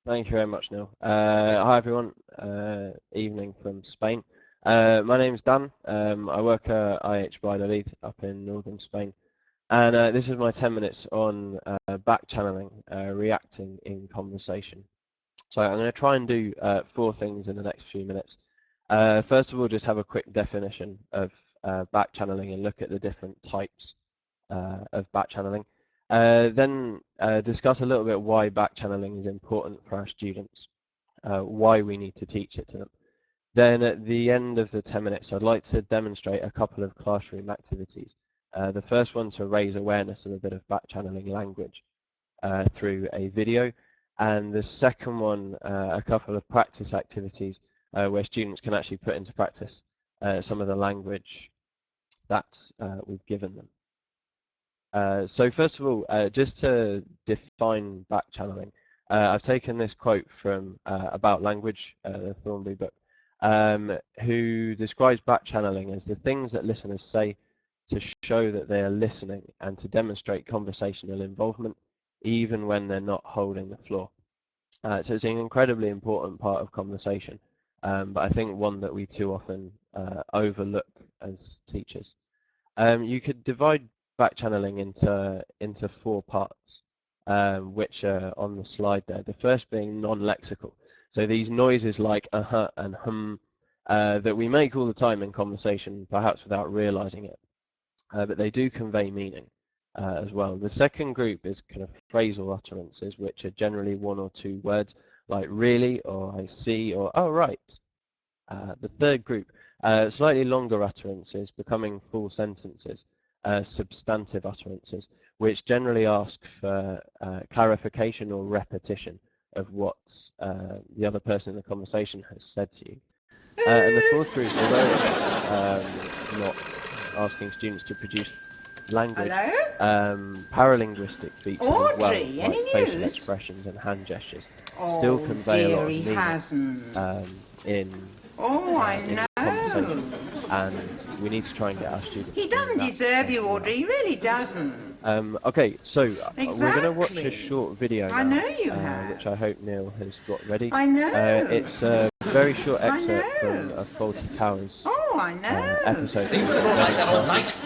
Thank you very much, Neil. Hi, everyone. Evening from Spain. My name's Dan. I work at IHTOC60 up in northern Spain. And this is my 10 minutes on back channeling, reacting in conversation. So I'm going to try and do 4 things in the next few minutes. First of all, just have a quick definition of back channeling and look at the different types of back channeling. Then discuss a little bit why back channeling is important for our students, why we need to teach it to them. Then at the end of the 10 minutes, I'd like to demonstrate a couple of classroom activities. The first one to raise awareness of a bit of back channeling language through a video, and the second one, a couple of practice activities where students can actually put into practice some of the language that we've given them. So first of all, just to define back channeling, I've taken this quote from About Language, the Thornbury book, who describes back channeling as the things that listeners say to show that they are listening and to demonstrate conversational involvement, even when they're not holding the floor. So it's an incredibly important part of conversation, but I think one that we too often overlook as teachers. You could divide back channeling into 4 parts, which are on the slide there. The first being non-lexical. So these noises like and that we make all the time in conversation, perhaps without realizing it, but they do convey meaning as well. The second group is kind of phrasal utterances, which are generally 1 or 2 words, like really, or I see, or oh right. The third group, slightly longer utterances, becoming full sentences, substantive utterances, which generally ask for clarification or repetition of what the other person in the conversation has said to you. And the fourth group, although it's not asking students to produce language, paralinguistic features Audrey, as well, like facial news? expressions and hand gestures, Oh, still convey a lot of he meaning hasn't. in I know. conversation, and we need to try and get our students He doing doesn't that deserve you, well. Audrey. He really doesn't. Okay, so we're going to watch a Exactly. short video I now, know you have. which I hope Neil has got ready. I know. It's a very short I excerpt from know. a Faulty Towers I know. episode. Think we're all like that all night?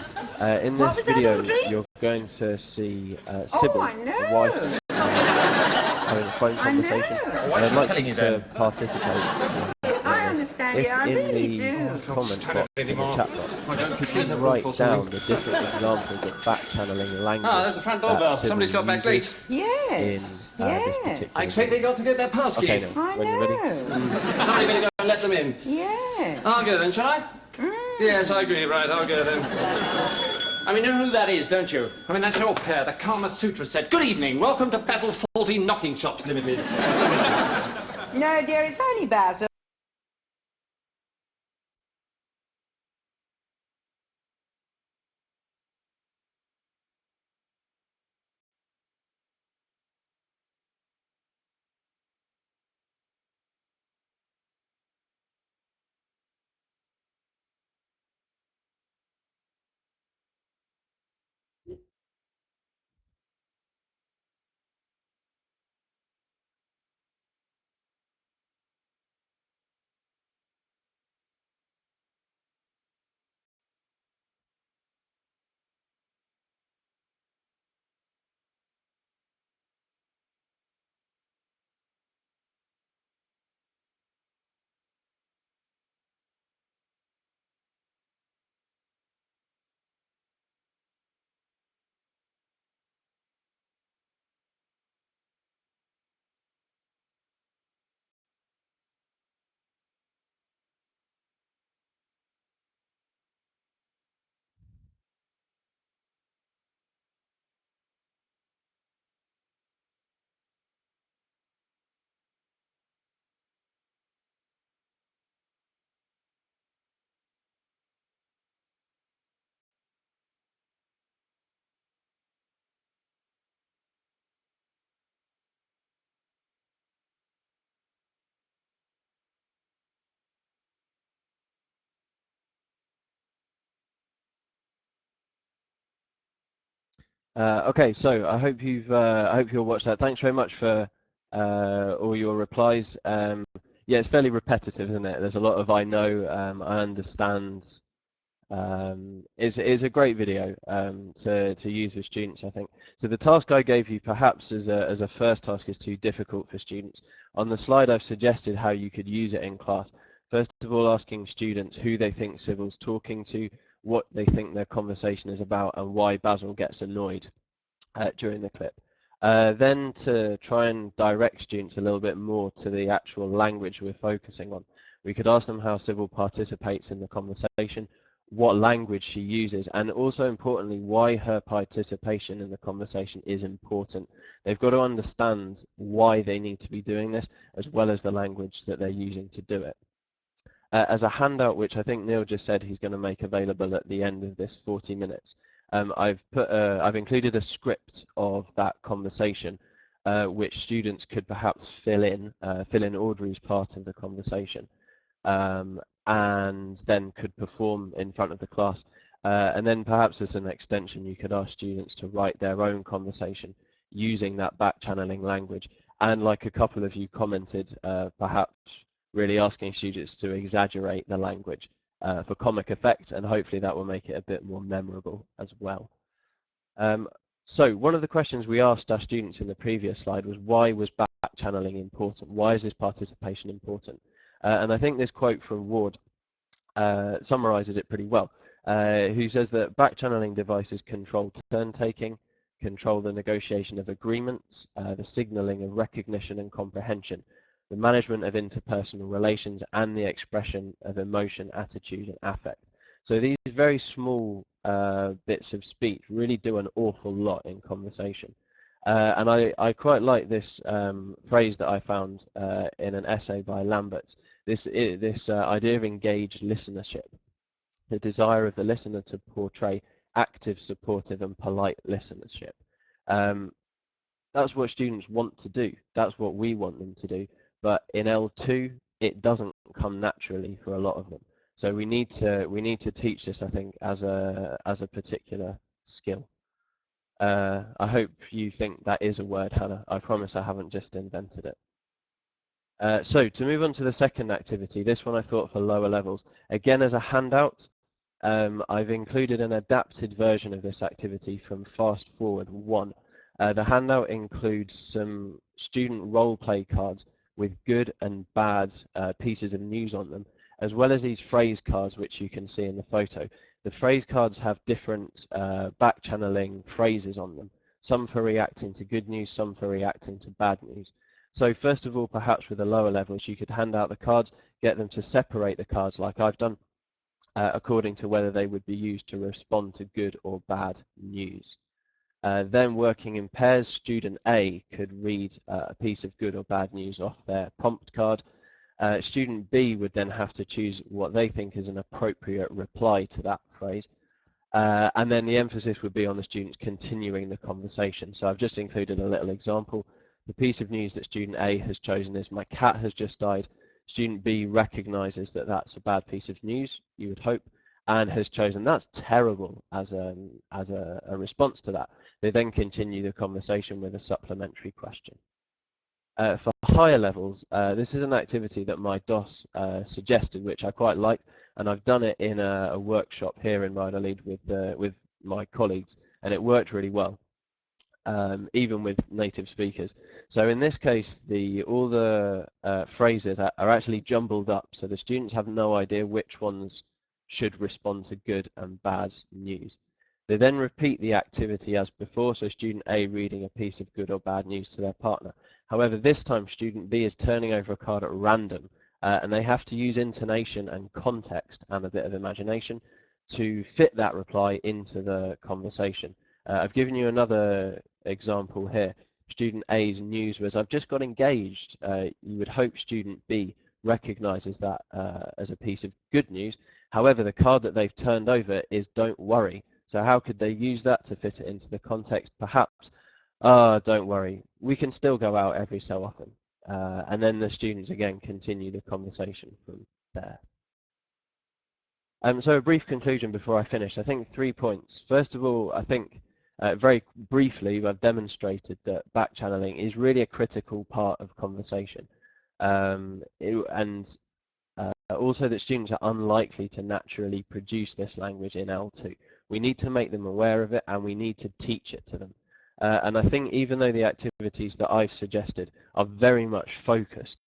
In What this was that, video, Audrey? you're going to see Sybil, I know. the wife, having a phone I know. conversation. Why And is I'd she like telling you you to then? participate. I understand If you. I in really the do. comment stand box it in the anymore. chat box, I don't could clean you the room write for down something. the different examples of back channeling language? Ah, there's a front doorbell. Somebody's got back late. Yes. In this yes. particular I expect they got to get their pass key. Okay, no. I When you're ready. know. Somebody better go and let them in. Yes. I'll go then, shall I? Yes, I agree. Right, I'll go then. I mean, you know who that is, don't you? I mean, that's your pair, the Kama Sutra set. Good evening. Welcome to Basil Faulty Knocking Shops Limited. No, dear, it's only Basil. Okay, so I hope you'll watch that. Thanks very much for all your replies. Yeah, it's fairly repetitive, isn't it? There's a lot of I know, I understand. It's a great video to use with students, I think. So the task I gave you perhaps as a first task is too difficult for students. On the slide I've suggested how you could use it in class. First of all, asking students who they think Sybil's talking to, what they think their conversation is about, and why Basil gets annoyed during the clip. Then to try and direct students a little bit more to the actual language we're focusing on. We could ask them how Sybil participates in the conversation, what language she uses, and also importantly, why her participation in the conversation is important. They've got to understand why they need to be doing this, as well as the language that they're using to do it. As a handout, which I think Neil just said he's going to make available at the end of this 40 minutes, I've included a script of that conversation, which students could perhaps fill in Audrey's part of the conversation, and then could perform in front of the class. And then perhaps as an extension, you could ask students to write their own conversation using that back channeling language. And like a couple of you commented, perhaps really asking students to exaggerate the language for comic effect, and hopefully that will make it a bit more memorable as well. So one of the questions we asked our students in the previous slide was, why was back channeling important? Why is this participation important? And I think this quote from Ward summarizes it pretty well, who says that back channeling devices control turn taking, control the negotiation of agreements, the signaling of recognition and comprehension, the management of interpersonal relations, and the expression of emotion, attitude, and affect. So these very small bits of speech really do an awful lot in conversation. And I quite like this phrase that I found in an essay by Lambert, this idea of engaged listenership, the desire of the listener to portray active, supportive, and polite listenership. That's what students want to do. That's what we want them to do. But in L2, it doesn't come naturally for a lot of them. So we need to teach this, I think, as a particular skill. I hope you think that is a word, Hannah. I promise I haven't just invented it. So to move on to the second activity, this one I thought for lower levels. Again, as a handout, I've included an adapted version of this activity from Fast Forward 1. The handout includes some student role play cards with good and bad pieces of news on them, as well as these phrase cards which you can see in the photo. The phrase cards have different back channeling phrases on them, some for reacting to good news, some for reacting to bad news. So first of all, perhaps with the lower levels, you could hand out the cards, get them to separate the cards like I've done, according to whether they would be used to respond to good or bad news. Then working in pairs, student A could read a piece of good or bad news off their prompt card. Student B would then have to choose what they think is an appropriate reply to that phrase. And then the emphasis would be on the students continuing the conversation. So I've just included a little example. The piece of news that student A has chosen is, my cat has just died. Student B recognizes that that's a bad piece of news, you would hope, and has chosen that's terrible as a response to that. They then continue the conversation with a supplementary question. For higher levels, this is an activity that my DOS suggested, which I quite like, and I've done it in a workshop here in Valladolid with my colleagues, and it worked really well. Even with native speakers. So in this case, all the phrases are actually jumbled up, so the students have no idea which ones should respond to good and bad news. They then repeat the activity as before, so student A reading a piece of good or bad news to their partner. However, this time student B is turning over a card at random, and they have to use intonation and context and a bit of imagination to fit that reply into the conversation. I've given you another example here. Student A's news was, I've just got engaged. You would hope student B recognizes that as a piece of good news. However, the card that they've turned over is don't worry. So how could they use that to fit it into the context? Perhaps, don't worry, we can still go out every so often. And then the students again continue the conversation from there. So a brief conclusion before I finish. I think 3 points. First of all, I think very briefly, I've demonstrated that back-channeling is really a critical part of conversation, and also that students are unlikely to naturally produce this language in L2. We need to make them aware of it, and we need to teach it to them. And I think even though the activities that I've suggested are very much focused